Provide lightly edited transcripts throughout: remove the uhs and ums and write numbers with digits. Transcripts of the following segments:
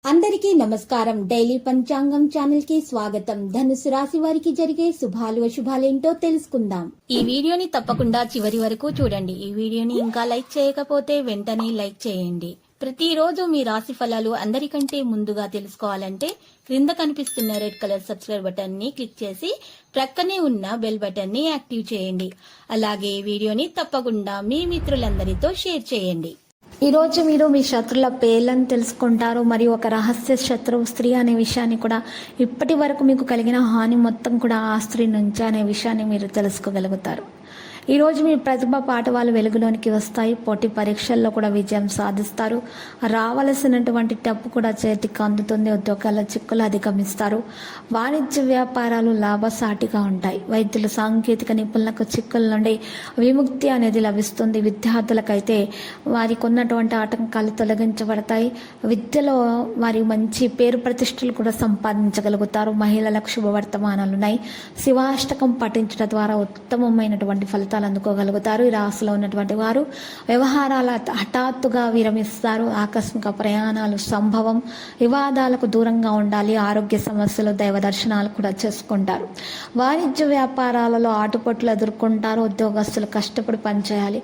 అందరికీ నమస్కారం. డైలీ పంచాంగం ఛానల్ కి స్వాగతం. ధనుసు రాశి వారికి జరిగే శుభాలు అశుభాలేంటో తెలుసుకుందాం. ఈ వీడియోని తప్పకుండా చివరి వరకు చూడండి. ఈ వీడియోని ఇంకా లైక్ చేయకపోతే వెంటనే లైక్ చేయండి. ప్రతిరోజు మీ రాశి ఫలాలు అందరికంటే ముందుగా తెలుసుకోవాలంటే క్రింద కనిపిస్తున్న రెడ్ కలర్ సబ్స్క్రైబ్ బటన్ ని క్లిక్ చేసి ప్రక్కనే ఉన్న బెల్ బటన్ ని యాక్టివ్ చేయండి. అలాగే వీడియోని తప్పకుండా మీ మిత్రులందరితో షేర్ చేయండి. ఈ రోజు మీరు మీ శత్రుల పేర్లను తెలుసుకుంటారు. మరియు ఒక రహస్య శత్రువు స్త్రీ అనే విషయాన్ని కూడా, ఇప్పటి వరకు మీకు కలిగిన హాని మొత్తం కూడా ఆ స్త్రీ నుంచి అనే విషయాన్ని మీరు తెలుసుకోగలుగుతారు. ఈ రోజు మీ ప్రతిభ పాఠవాలు వెలుగులోనికి వస్తాయి. పోటీ పరీక్షల్లో కూడా విజయం సాధిస్తారు. రావలసినటువంటి డబ్బు కూడా చేతికి అందుతుంది. ఉద్యోగాల చిక్కులు అధిగమిస్తారు. వాణిజ్య వ్యాపారాలు లాభసాటిగా ఉంటాయి. వైద్యులు, సాంకేతిక నిపుణులకు చిక్కుల నుండి విముక్తి అనేది లభిస్తుంది. విద్యార్థులకైతే వారికి ఉన్నటువంటి ఆటంకాలు తొలగించబడతాయి. విద్యలో వారి మంచి పేరు ప్రతిష్టలు కూడా సంపాదించగలుగుతారు. మహిళలకు శుభవర్తమానాలున్నాయి. శివాష్టకం పఠించడం ద్వారా ఉత్తమమైనటువంటి ఫలితాలు అందుకోగలుగుతారు. ఈ రాశిలో ఉన్నటువంటి వారు వ్యవహారాల హఠాత్తుగా విరమిస్తారు. ఆకస్మిక ప్రయాణాలు సంభవం. వివాదాలకు దూరంగా ఉండాలి. ఆరోగ్య సమస్యలు, దైవ దర్శనాలు కూడా చేసుకుంటారు. వాణిజ్య వ్యాపారాలలో ఆటుపోట్లు ఎదుర్కొంటారు. ఉద్యోగస్తులు కష్టపడి పనిచేయాలి.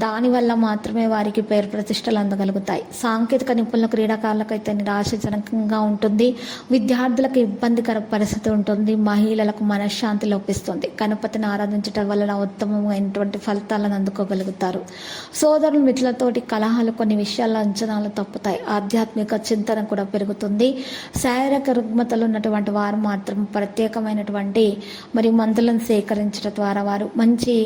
దానివల్ల మాత్రమే వారికి పేరు ప్రతిష్టలు అందగలుగుతాయి. సాంకేతిక నిపుణుల, క్రీడాకారులకైతే నిరాశజనకంగా ఉంటుంది. విద్యార్థులకు ఇబ్బందికర పరిస్థితి ఉంటుంది. మహిళలకు మనశ్శాంతి లోపిస్తుంది. గణపతిని ఆరాధించడం వలన ఉత్తమమైనటువంటి ఫలితాలను అందుకోగలుగుతారు. సోదరులు, మిత్రులతోటి కలహాలు, కొన్ని విషయాల్లో అంచనాలు తప్పుతాయి. ఆధ్యాత్మిక చింతన కూడా పెరుగుతుంది. శారీరక రుగ్మతలు ఉన్నటువంటి వారు మాత్రం ప్రత్యేకమైనటువంటి మందులను సేకరించడం ద్వారా వారు మంచి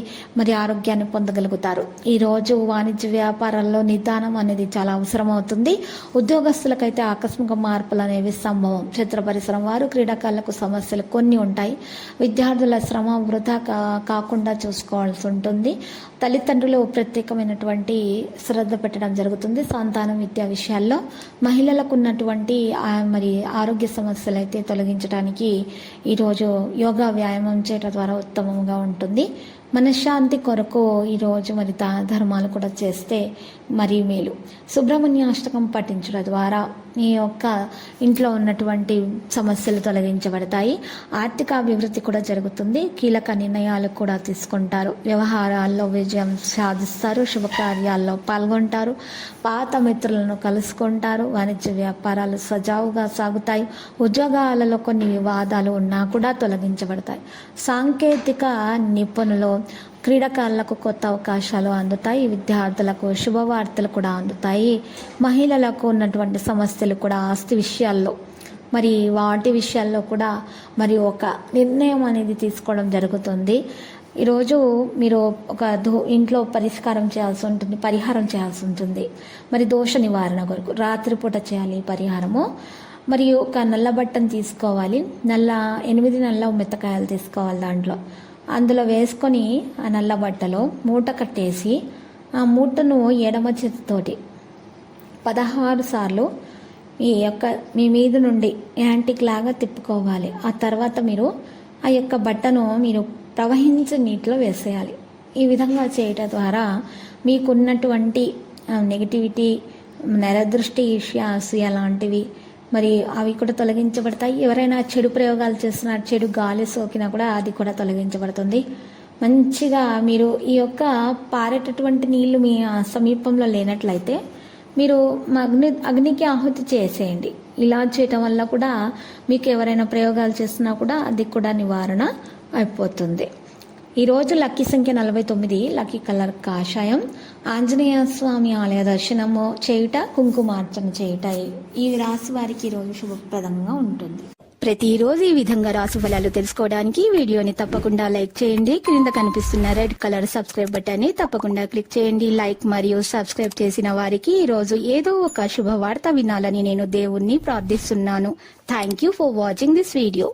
ఆరోగ్యాన్ని పొందగలుగుతారు. ఈ రోజు వాణిజ్య వ్యాపారాల్లో నిదానం అనేది చాలా అవసరం అవుతుంది. ఉద్యోగస్తులకైతే ఆకస్మిక మార్పులు అనేవి సంభవం. క్షేత్ర పరిసరం వారు, క్రీడాకారులకు సమస్యలు కొన్ని ఉంటాయి. విద్యార్థుల శ్రమ వృధా కాకుండా చూసుకోవాల్సి ఉంటుంది. తల్లిదండ్రులు ప్రత్యేకమైనటువంటి శ్రద్ధ పెట్టడం జరుగుతుంది. సంతానం విద్యా విషయాల్లో మహిళలకు ఉన్నటువంటి ఆరోగ్య సమస్యలు అయితే తొలగించడానికి ఈరోజు యోగా వ్యాయామం చేయడం ద్వారా ఉత్తమంగా ఉంటుంది. మనశ్శాంతి కొరకు ఈరోజు దాన ధర్మాలు కూడా చేస్తే మరీ మేలు. సుబ్రహ్మణ్య అష్టకం పఠించడం ద్వారా మీ యొక్క ఇంట్లో ఉన్నటువంటి సమస్యలు తొలగించబడతాయి. ఆర్థిక అభివృద్ధి కూడా జరుగుతుంది. కీలక నిర్ణయాలు కూడా తీసుకుంటారు. వ్యవహారాల్లో విజయం సాధిస్తారు. శుభకార్యాల్లో పాల్గొంటారు. పాత మిత్రులను కలుసుకుంటారు. వాణిజ్య వ్యాపారాలు సజావుగా సాగుతాయి. ఉద్యోగాలలో కొన్ని వివాదాలు ఉన్నా కూడా తొలగించబడతాయి. సాంకేతిక నిపుణులు, క్రీడాకారులకు కొత్త అవకాశాలు అందుతాయి. విద్యార్థులకు శుభవార్తలు కూడా అందుతాయి. మహిళలకు ఉన్నటువంటి సమస్యలు కూడా ఆస్తి విషయాల్లో వాటి విషయాల్లో కూడా ఒక నిర్ణయం అనేది తీసుకోవడం జరుగుతుంది. ఈరోజు మీరు ఒక ఇంట్లో పరిహారం చేయాల్సి ఉంటుంది. దోష నివారణ కొరకు రాత్రిపూట చేయాలి ఈ పరిహారము. ఒక నల్ల బట్టను తీసుకోవాలి. 8 నల్ల మెత్తకాయలు తీసుకోవాలి. అందులో వేసుకొని ఆ నల్ల బట్టలో మూట కట్టేసి ఆ మూటను ఎడమ చేతితోటి 16 సార్లు మీ మీద నుండి యాంటిక్ లాగా తిప్పుకోవాలి. ఆ తర్వాత మీరు ఆ యొక్క బట్టను ప్రవహించే నీటిలో వేసేయాలి. ఈ విధంగా చేయటం ద్వారా మీకున్నటువంటి నెగిటివిటీ, నరదృష్టి, ఈర్ష్య లాంటివి అవి కూడా తొలగించబడతాయి. ఎవరైనా చెడు ప్రయోగాలు చేస్తున్నా, చెడు గాలి సోకినా కూడా అది కూడా తొలగించబడుతుంది. మంచిగా మీరు ఈ యొక్క పారేటటువంటి నీళ్లు మీ సమీపంలో లేనట్లయితే మీరు అగ్నికి ఆహుతి చేసేయండి. ఇలా చేయటం వల్ల కూడా మీకు ఎవరైనా ప్రయోగాలు చేస్తున్నా కూడా అది కూడా నివారణ అయిపోతుంది. ఈరోజు లక్కీ సంఖ్య 49, లక్కీ కలర్ కాషాయం. ఆంజనేయ స్వామి ఆలయ దర్శనము చేయుట, కుంకుమార్చన చేయుట ఈ రాశి వారికి ఈరోజు శుభప్రదంగా ఉంటుంది. ప్రతిరోజు ఈ విధంగా రాశి ఫలాలు తెలుసుకోవడానికి వీడియోని తప్పకుండా లైక్ చేయండి. క్రింద కనిపిస్తున్న రెడ్ కలర్ సబ్స్క్రైబ్ బటన్ ని తప్పకుండా క్లిక్ చేయండి. లైక్ మరియు సబ్స్క్రైబ్ చేసిన వారికి ఈరోజు ఏదో ఒక శుభవార్త వినాలని నేను దేవుణ్ణి ప్రార్థిస్తున్నాను. Thank you for watching this video.